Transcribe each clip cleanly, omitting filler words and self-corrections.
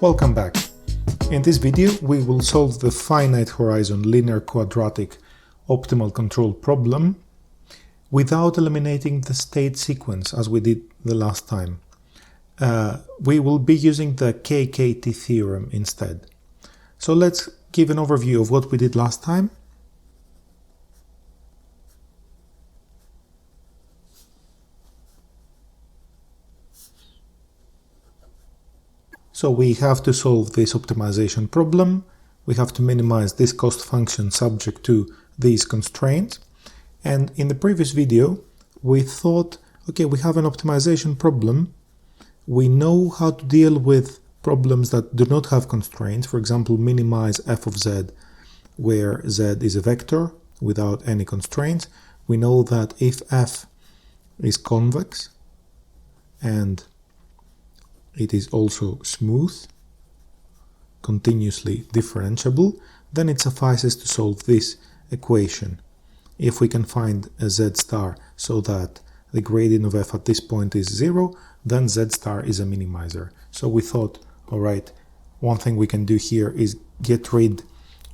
Welcome back. In this video we will solve the finite-horizon linear-quadratic optimal control problem without eliminating the state sequence as we did the last time. We will be using the KKT theorem instead. So let's give an overview of what we did last time. So we have to solve this optimization problem. We have to minimize this cost function subject to these constraints. And in the previous video, we thought, okay, we have an optimization problem. We know how to deal with problems that do not have constraints. For example, minimize f of z, where z is a vector without any constraints. We know that if f is convex and it is also smooth, continuously differentiable, then it suffices to solve this equation. If we can find a z star so that the gradient of f at this point is 0, then z star is a minimizer. So we thought, alright, one thing we can do here is get rid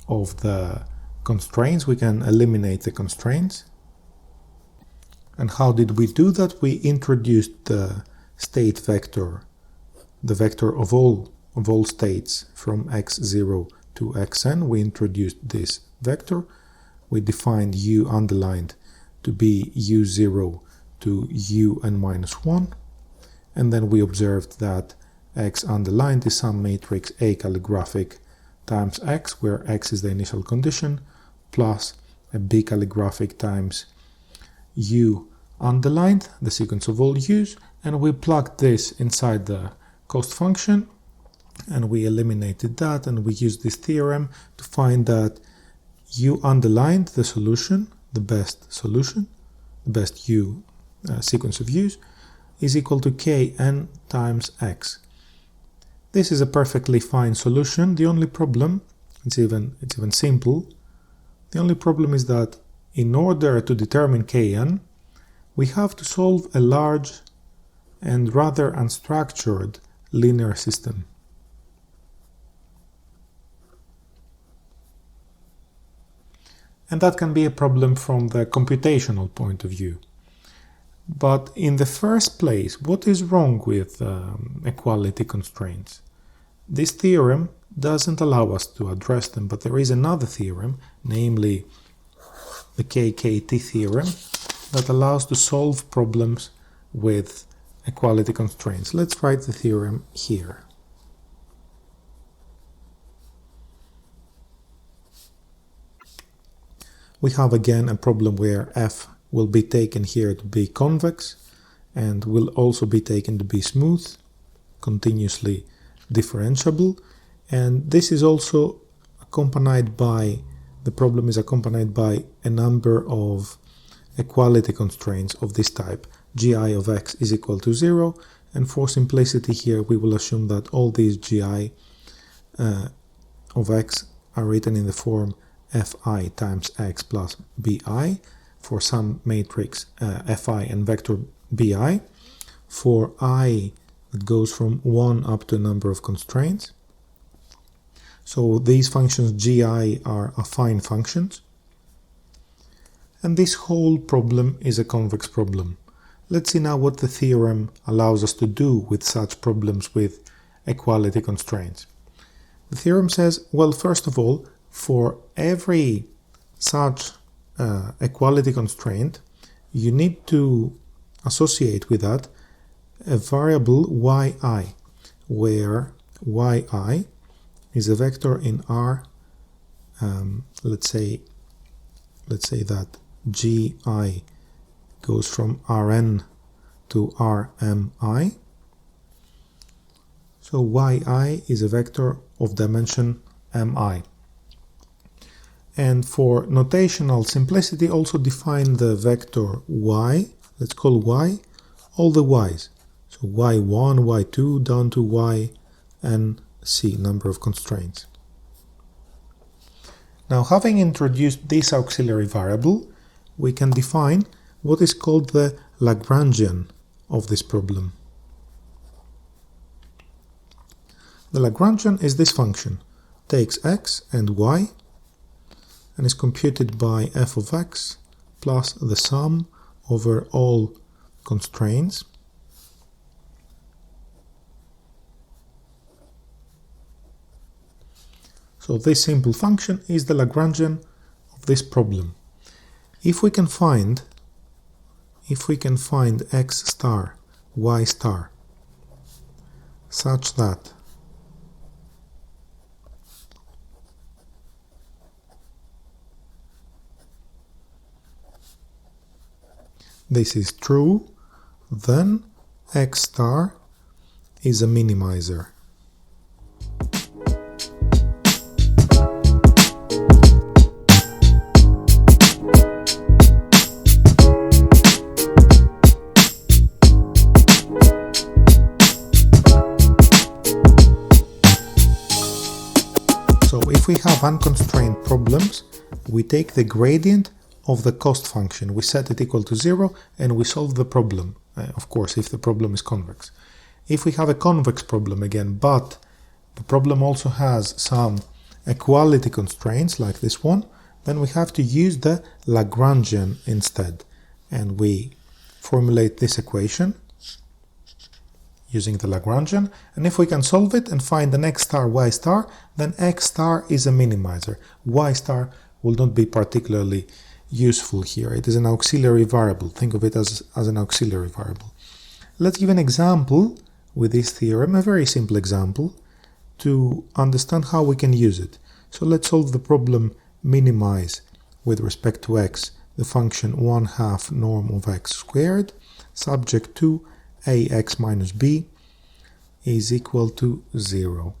of the constraints. We can eliminate the constraints. And how did we do that? We introduced the state vector, the vector of all states from x0 to xn. We introduced this vector. We defined u underlined to be u0 to un minus 1. And then we observed that x underlined is some matrix A calligraphic times x, where x is the initial condition, plus a B calligraphic times u underlined, the sequence of all u's, and we plugged this inside the cost function, and we eliminated that, and we used this theorem to find that u underlined, the solution, the best solution, the best u sequence of u's, is equal to kn times x. This is a perfectly fine solution. The only problem, it's even simple, the only problem is that in order to determine kn, we have to solve a large and rather unstructured linear system. And that can be a problem from the computational point of view. But in the first place, what is wrong with equality constraints? This theorem doesn't allow us to address them, but there is another theorem, namely the KKT theorem, that allows to solve problems with equality constraints. Let's write the theorem here. We have again a problem where f will be taken here to be convex and will also be taken to be smooth, continuously differentiable, and this is also accompanied by, the problem is accompanied by a number of equality constraints of this type. Gi of x is equal to 0, and for simplicity here we will assume that all these gi of x are written in the form fi times x plus bi for some matrix fi and vector bi for I that goes from 1 up to a number of constraints. So these functions gi are affine functions, and this whole problem is a convex problem. Let's see now what the theorem allows us to do with such problems with equality constraints. The theorem says, well, first of all, for every such equality constraint, you need to associate with that a variable yi, where yi is a vector in R. Let's say that gi goes from Rn to Rmi. So yi is a vector of dimension mi. And for notational simplicity, also define the vector y. Let's call y all the y's. So y1, y2 down to yn c, number of constraints. Now, having introduced this auxiliary variable, we can define what is called the Lagrangian of this problem. The Lagrangian is this function, takes x and y and is computed by f of x plus the sum over all constraints So this simple function is the Lagrangian of this problem. If we can find x star, y star, such that this is true, then x star is a minimizer. So if we have unconstrained problems, we take the gradient of the cost function, we set it equal to 0 and we solve the problem, of course if the problem is convex. If we have a convex problem again, but the problem also has some equality constraints like this one, then we have to use the Lagrangian instead, and we formulate this equation using the Lagrangian, and if we can solve it and find an x star, y star, then x star is a minimizer. Y star will not be particularly useful here. It is an auxiliary variable. Think of it as an auxiliary variable. Let's give an example with this theorem, a very simple example, to understand how we can use it. So let's solve the problem minimize with respect to x the function 1/2 norm of x squared subject to ax minus b is equal to 0.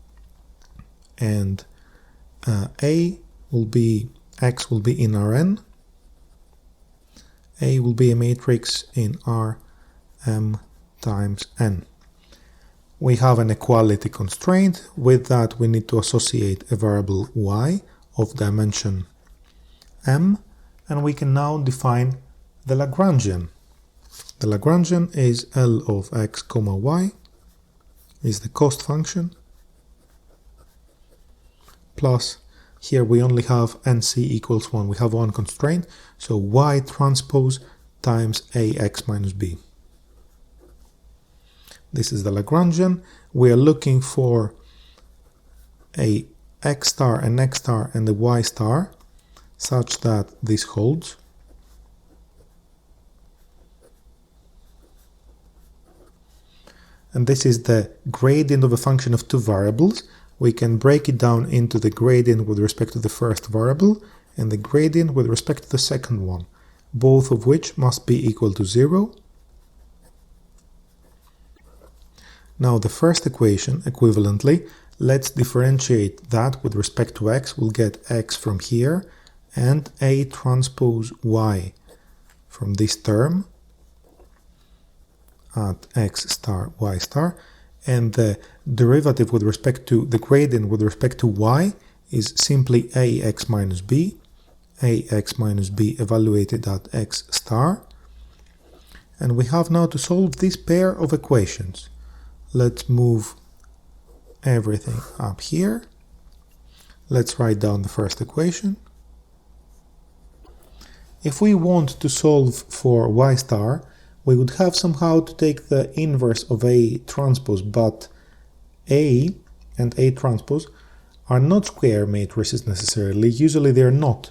And x will be in Rn, A will be a matrix in Rm times n. We have an equality constraint. With that we need to associate a variable y of dimension m, and we can now define the Lagrangian. The Lagrangian is L of x comma y is the cost function plus, here we only have nc equals 1, we have one constraint, so y transpose times ax minus b. This is the Lagrangian. We are looking for a x star, an x star and a y star such that this holds. And this is the gradient of a function of two variables. We can break it down into the gradient with respect to the first variable and the gradient with respect to the second one, both of which must be equal to 0. Now the first equation, equivalently, let's differentiate that with respect to x. We'll get x from here and A transpose y from this term at x star y star, and the derivative with respect to the gradient with respect to y is simply ax minus b evaluated at x star. And we have now to solve this pair of equations. Let's move everything up here. Let's write down the first equation. If we want to solve for y star, we would have somehow to take the inverse of A transpose, but A and A transpose are not square matrices necessarily, usually they are not.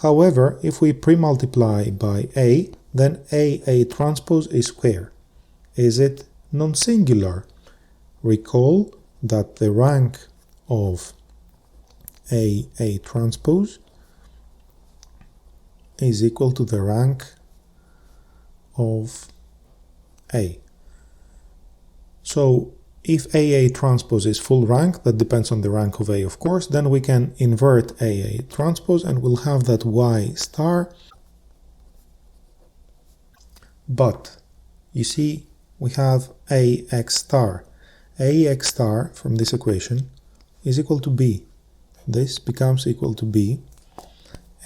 However, if we pre-multiply by A, then A transpose is square. Is it non-singular? Recall that the rank of A transpose is equal to the rank of A. So if A transpose is full rank, that depends on the rank of A of course, then we can invert A transpose and we'll have that y star. But you see we have ax star. Ax star from this equation is equal to b. This becomes equal to b,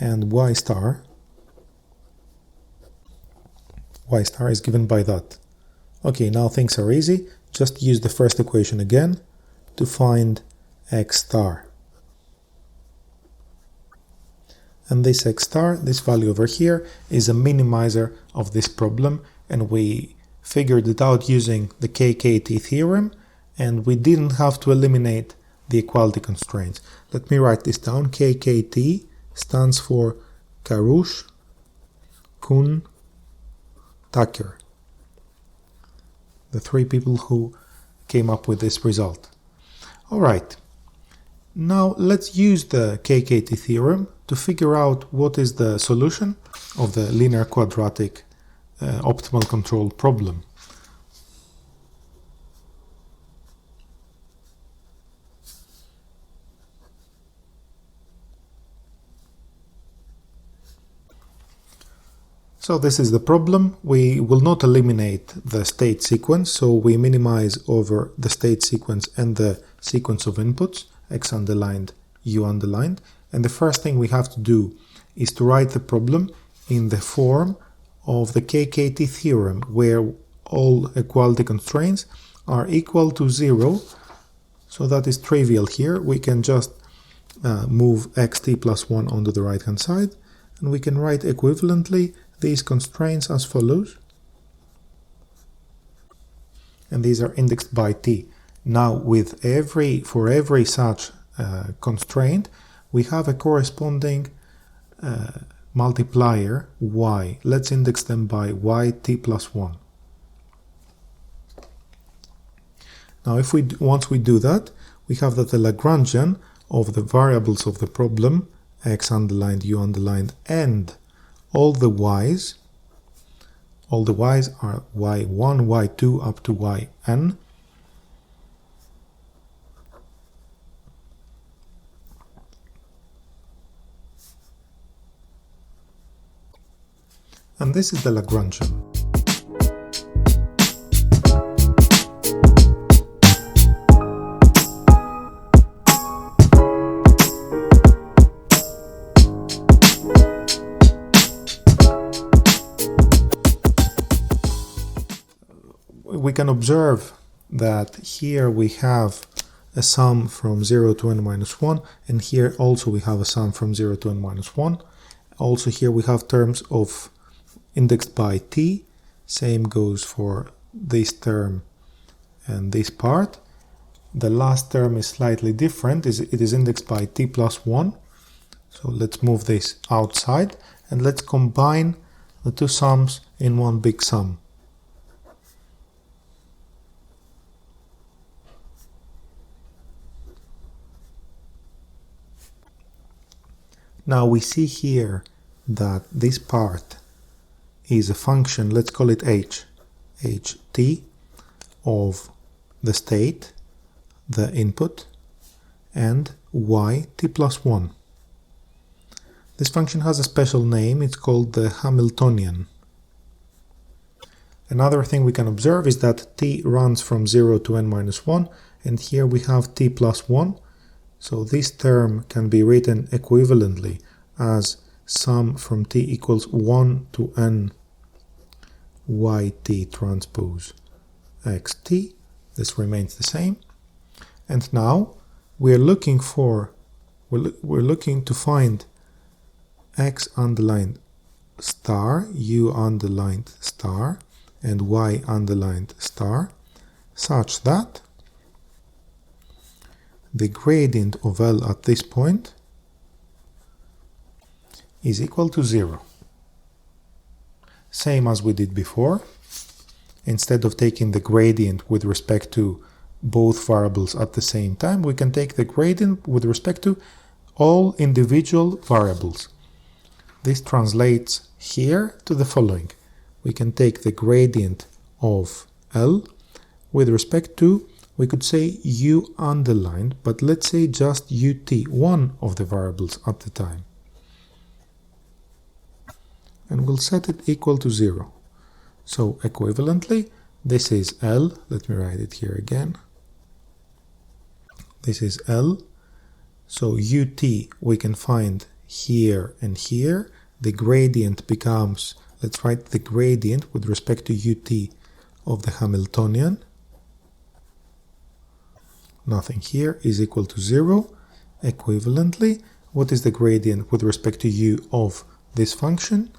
and y star is given by that. Okay, now things are easy. Just use the first equation again to find x star. And this x star, this value over here, is a minimizer of this problem, and we figured it out using the KKT theorem, and we didn't have to eliminate the equality constraints. Let me write this down. KKT stands for Karush, Kuhn, Tucker. The three people who came up with this result. Alright, now let's use the KKT theorem to figure out what is the solution of the linear quadratic optimal control problem. So this is the problem. We will not eliminate the state sequence, so we minimize over the state sequence and the sequence of inputs, x underlined, u underlined. And the first thing we have to do is to write the problem in the form of the KKT theorem, where all equality constraints are equal to 0. So that is trivial here. We can just move xt plus 1 onto the right hand side, and we can write equivalently these constraints as follows, and these are indexed by t. Now for every such constraint we have a corresponding multiplier y. Let's index them by yt plus 1. Now once we do that, we have that the Lagrangian of the variables of the problem, x underlined, u underlined, and all the y's are y1, y2 up to yn. And this is the Lagrangian. We can observe that here we have a sum from 0 to n minus 1, and here also we have a sum from 0 to n minus 1. Also here we have terms of indexed by t. Same goes for this term and this part. The last term is slightly different. It is indexed by t plus 1. So let's move this outside and let's combine the two sums in one big sum. Now we see here that this part is a function, let's call it ht, of the state, the input, and yt plus 1. This function has a special name, it's called the Hamiltonian. Another thing we can observe is that t runs from 0 to n minus 1, and here we have t plus 1. So this term can be written equivalently as sum from t equals 1 to n yt transpose xt. This remains the same. And now we're looking to find x underlined star, u underlined star, and y underlined star, such that the gradient of L at this point is equal to 0. Same as we did before. Instead of taking the gradient with respect to both variables at the same time, we can take the gradient with respect to all individual variables. This translates here to the following. We can take the gradient of L with respect to, we could say u underlined, but let's say just ut, one of the variables at the time. And we'll set it equal to 0. So equivalently, this is L, let me write it here again. This is L, so ut we can find here and here. The gradient becomes, let's write the gradient with respect to ut of the Hamiltonian. nothing here, is equal to 0. Equivalently, what is the gradient with respect to u of this function?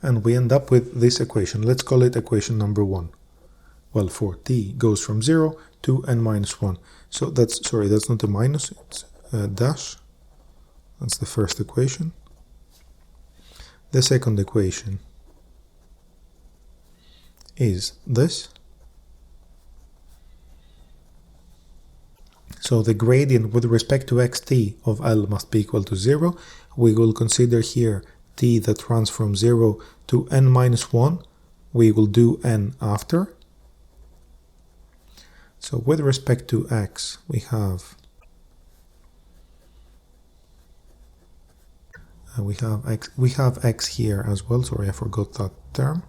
And we end up with this equation. Let's call it equation number 1. Well, for t goes from 0 to n minus 1. So that's, sorry, that's not a minus, it's a dash. That's the first equation. The second equation is this. So the gradient with respect to xt of L must be equal to 0. We will consider here t that runs from 0 to n minus 1. We will do n after. So with respect to x, we have x here as well. Sorry, I forgot that term.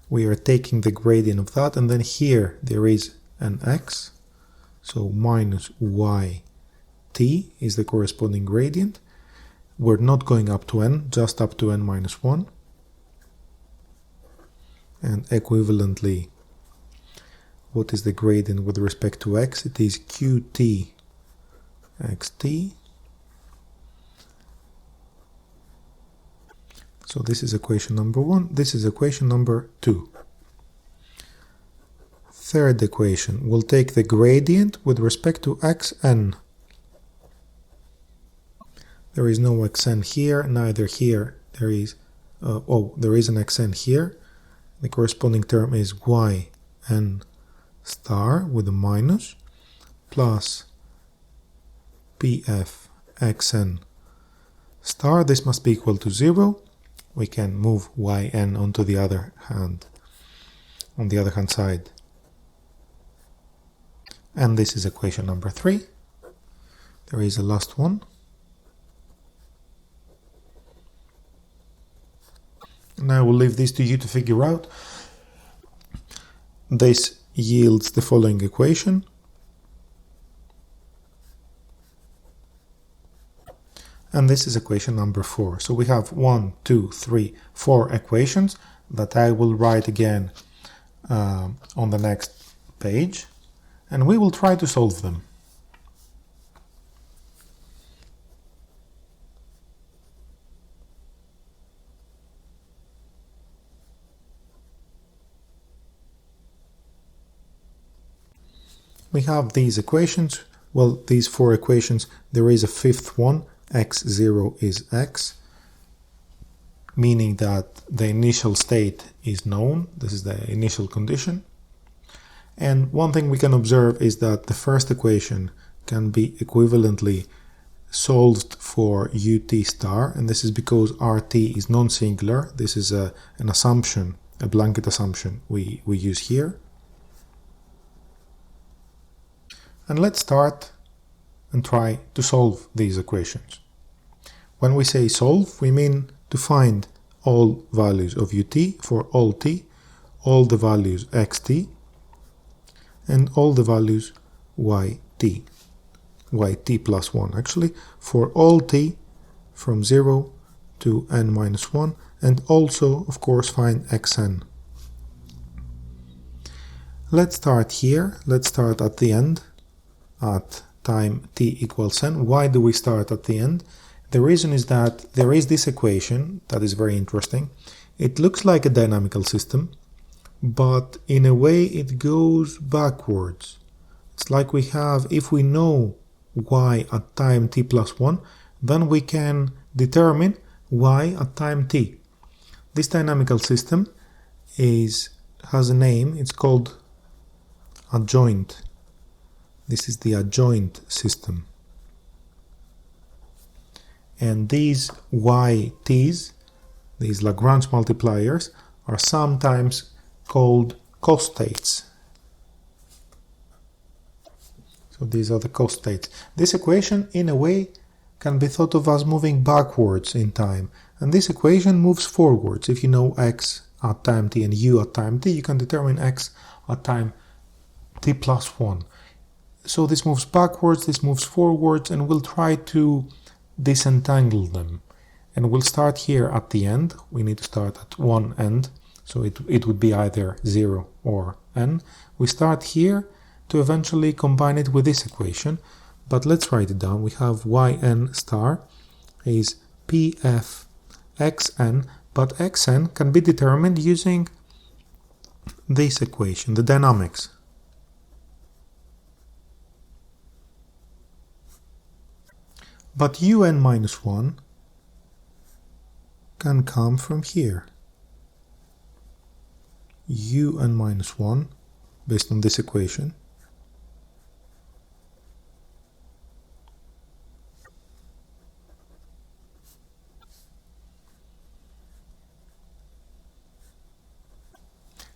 We are taking the gradient of that, and then here there is an x, so minus y t is the corresponding gradient. We're not going up to n, just up to n minus 1. And equivalently, what is the gradient with respect to x? It is qt xt. So this is equation number 1, this is equation number 2. Third equation, we'll take the gradient with respect to xn. There is no xn here, neither here. There is, there is an xn here. The corresponding term is yn star with a minus plus pf xn star. This must be equal to 0. We can move yn onto the other hand, on the other hand side. And this is equation number 3. There is a last one. And I will leave this to you to figure out. This yields the following equation. And this is equation number 4. So we have 1, 2, 3, 4 equations that I will write again on the next page. And we will try to solve them. We have these equations. Well, these 4 equations, there is a fifth one. x0 is x, meaning that the initial state is known. This is the initial condition. And one thing we can observe is that the first equation can be equivalently solved for ut star, and this is because rt is non-singular. This is an assumption, a blanket assumption we use here. And let's start and try to solve these equations. When we say solve, we mean to find all values of ut for all t, all the values xt, and all the values yt plus 1 actually, for all t from 0 to n minus 1, and also, of course, find xn. Let's start here. Let's start at the end, at time t equals n. Why do we start at the end? The reason is that there is this equation that is very interesting. It looks like a dynamical system, but in a way it goes backwards. It's like we have, if we know y at time t plus 1, then we can determine y at time t. This dynamical system has a name. It's called adjoint. This is the adjoint system. And these yt's, these Lagrange multipliers, are sometimes called costates. So these are the costates. This equation, in a way, can be thought of as moving backwards in time. And this equation moves forwards. If you know x at time t and u at time t, you can determine x at time t plus 1. So this moves backwards, this moves forwards, and we'll try to disentangle them. and we'll start here at the end. We need to start at one end, so it would be either 0 or n. We start here to eventually combine it with this equation, but let's write it down. We have yn star is pf xn, but xn can be determined using this equation, the dynamics. But un minus 1 can come from here. Un minus 1, based on this equation,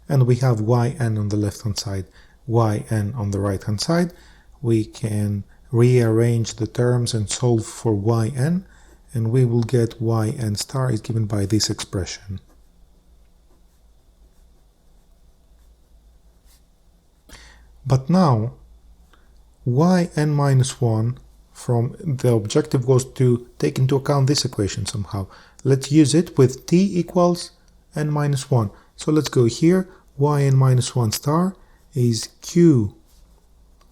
and we have yn on the left hand side, yn on the right hand side. We can rearrange the terms and solve for yn, and we will get yn star is given by this expression. But now yn minus 1, from the objective was to take into account this equation somehow. Let's use it with t equals n minus 1. So let's go here. Yn minus 1 star is q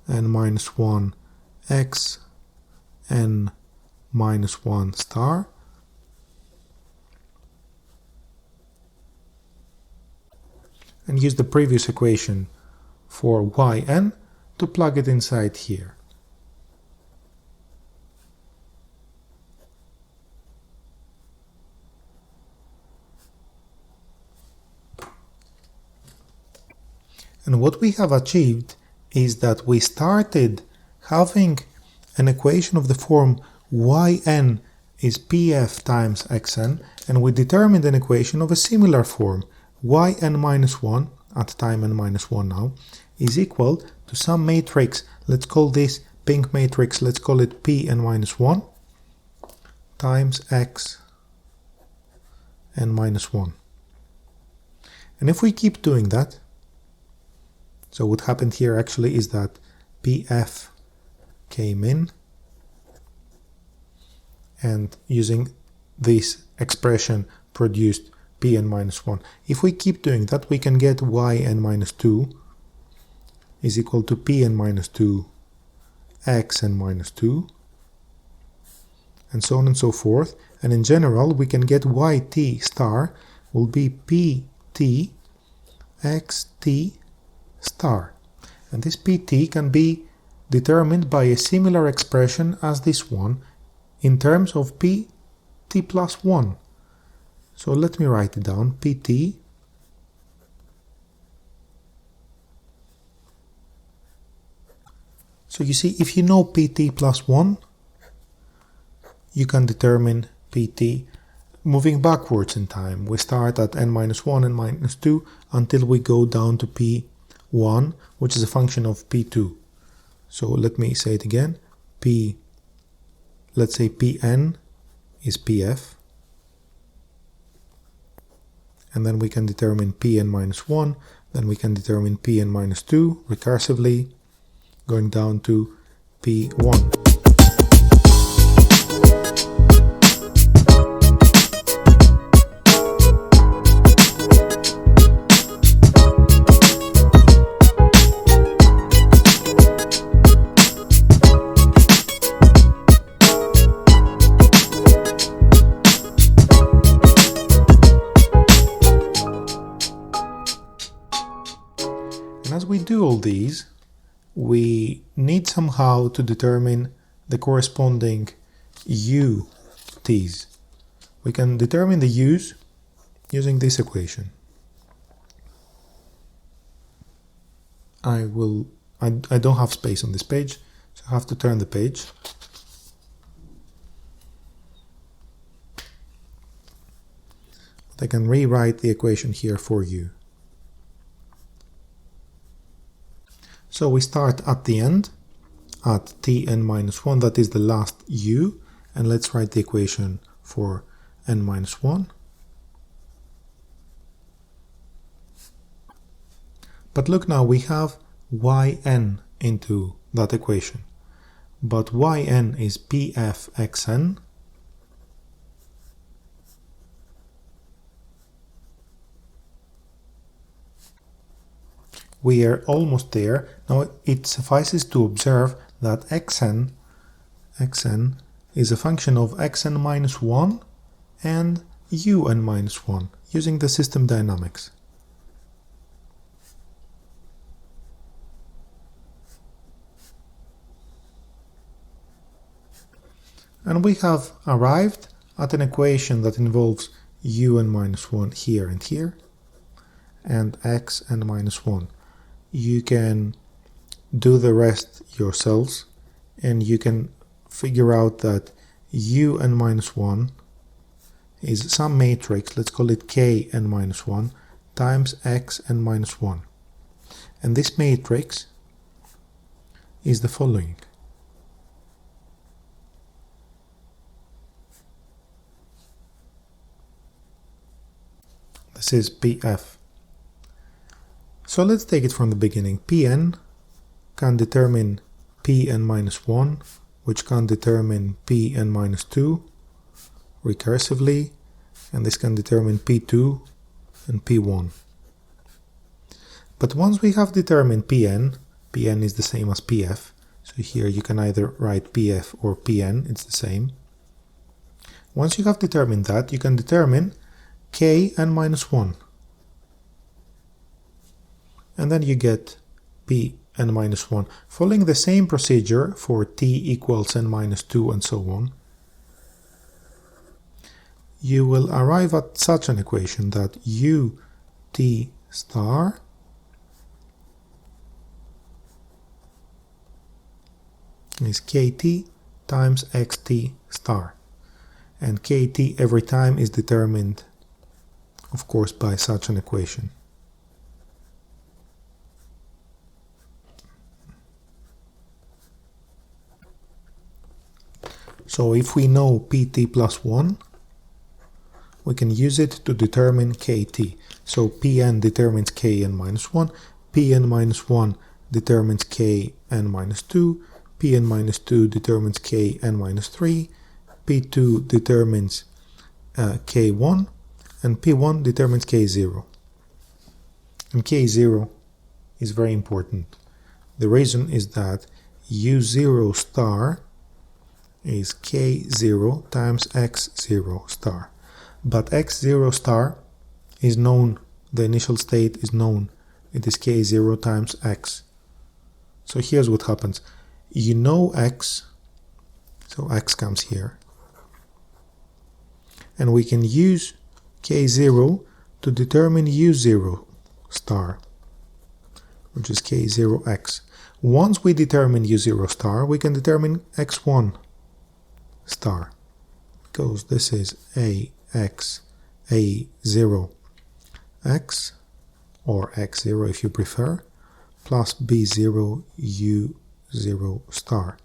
n minus 1 x n minus 1 star, and use the previous equation for yn to plug it inside here. And what we have achieved is that we started having an equation of the form yn is pf times xn, and we determined an equation of a similar form, yn minus 1, at time n minus 1 now, is equal to some matrix. Let's call this pink matrix, let's call it Pn minus 1 times x n minus 1. And if we keep doing that, so what happened here actually is that Pf came in, and using this expression produced Pn minus 1. If we keep doing that, we can get yn minus 2 is equal to Pn minus 2 xn minus 2, and so on and so forth. And in general, we can get yt star will be pt xt star. And this pt can be determined by a similar expression as this one in terms of pt plus 1. So let me write it down. pt so you see, if you know pt plus 1, you can determine pt moving backwards in time. We start at n minus 1 and minus 2 until we go down to p1, which is a function of p2. So let me say it again. Let's say Pn is Pf, and then we can determine Pn minus 1, then we can determine Pn minus 2 recursively, going down to P1. As we do all these, we need somehow to determine the corresponding u's. We can determine the u's using this equation. I don't have space on this page, so I have to turn the page. But I can rewrite the equation here for you. So we start at the end, at Tn minus 1, that is the last u, and let's write the equation for n minus 1. But look now, we have yn into that equation, but yn is pf xn, We are almost there. Now it suffices to observe that xn is a function of xn minus 1 and un minus 1 using the system dynamics. And we have arrived at an equation that involves un minus 1 here and here, and xn minus 1. You can do the rest yourselves, and you can figure out that un minus 1 is some matrix, let's call it kn minus 1, times xn minus 1. And this matrix is the following. This is Pf. So let's take it from the beginning. Pn can determine Pn minus 1, which can determine Pn minus 2 recursively, and this can determine P2 and P1. But once we have determined Pn is the same as Pf, so here you can either write Pf or Pn, it's the same. Once you have determined that, you can determine kn minus 1. And then you get Pn minus 1, following the same procedure for t equals n minus 2 and so on. You will arrive at such an equation that ut star is kt times xt star, and kt every time is determined, of course, by such an equation. So if we know pt plus 1, we can use it to determine kt. So Pn determines Kn minus 1, Pn minus 1 determines Kn minus 2, Pn minus 2 determines Kn minus 3, P2 determines K1, and P1 determines K0. And K0 is very important. The reason is that U0 star is K0 times X0 star. But X0 star is known, the initial state is known, it is K0 times X. So here's what happens. You know X, so X comes here. And we can use K0 to determine U0 star, which is K0x. Once we determine U0 star, we can determine X1 star, because this is AX, A0 X, or X0 if you prefer, plus B0 U0 star.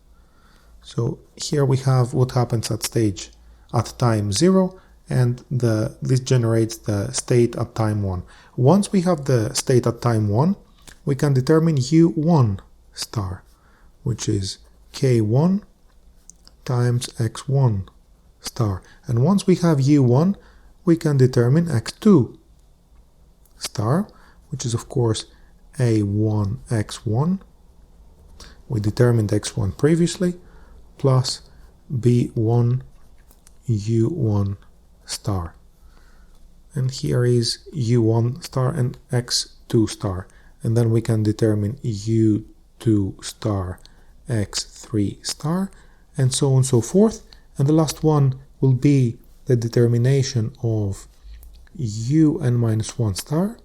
So here we have what happens at time 0, and this generates the state at time 1. Once we have the state at time 1, we can determine U1 star, which is K1 times X1 star. And once we have U1, we can determine X2 star, which is of course A1 X1. We determined X1 previously, plus B1 U1 star. And here is U1 star and X2 star. And then we can determine U2 star, X3 star, and so on and so forth. And the last one will be the determination of UN minus 1 star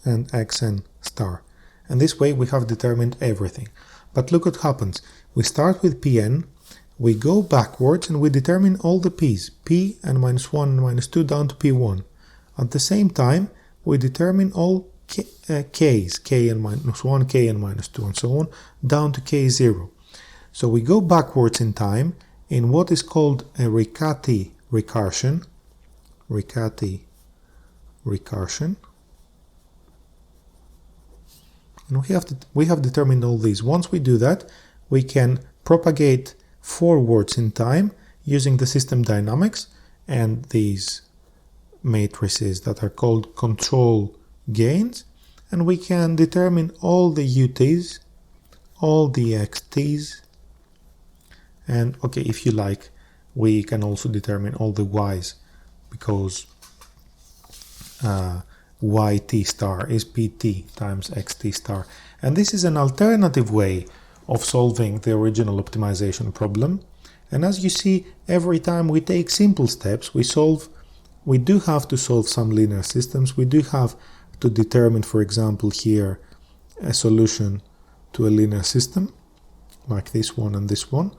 and Xn star. And this way we have determined everything. But look what happens. We start with Pn, we go backwards and we determine all the p's, p and minus 1 and minus 2 down to p1. At the same time, we determine all k's, kn minus 1, kn minus 2, and so on, down to k0. So we go backwards in time in what is called a Riccati recursion. Riccati recursion. And we have determined all these. Once we do that, we can propagate forwards in time using the system dynamics and these matrices that are called control gains, and we can determine all the UTs, all the XTs, and okay, if you like, we can also determine all the Ys, because YT star is PT times XT star. And this is an alternative way of solving the original optimization problem. And as you see, every time we take simple steps, we do have to solve some linear systems. We do have to determine, for example, here a solution to a linear system like this one and this one.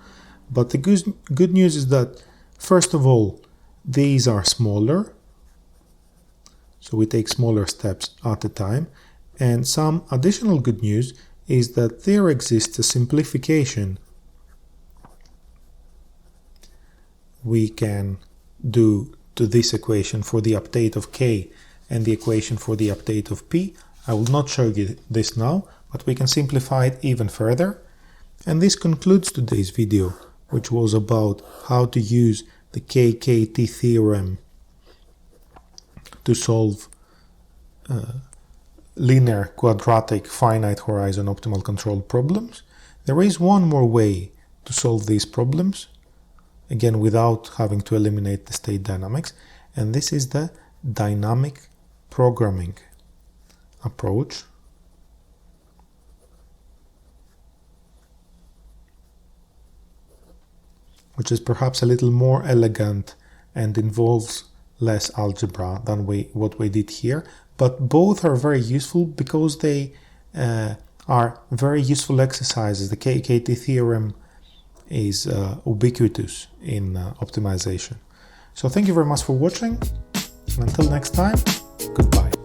But the good news is that, first of all, these are smaller, so we take smaller steps at a time. And some additional good news is that there exists a simplification we can do to this equation for the update of k and the equation for the update of p. I will not show you this now, but we can simplify it even further. And this concludes today's video, which was about how to use the KKT theorem to solve linear-quadratic finite-horizon optimal control problems. There is one more way to solve these problems, again without having to eliminate the state dynamics, and this is the dynamic programming approach. Which is perhaps a little more elegant and involves less algebra than what we did here, but both are very useful because they are very useful exercises. The KKT theorem is ubiquitous in optimization. So thank you very much for watching, and until next time, goodbye.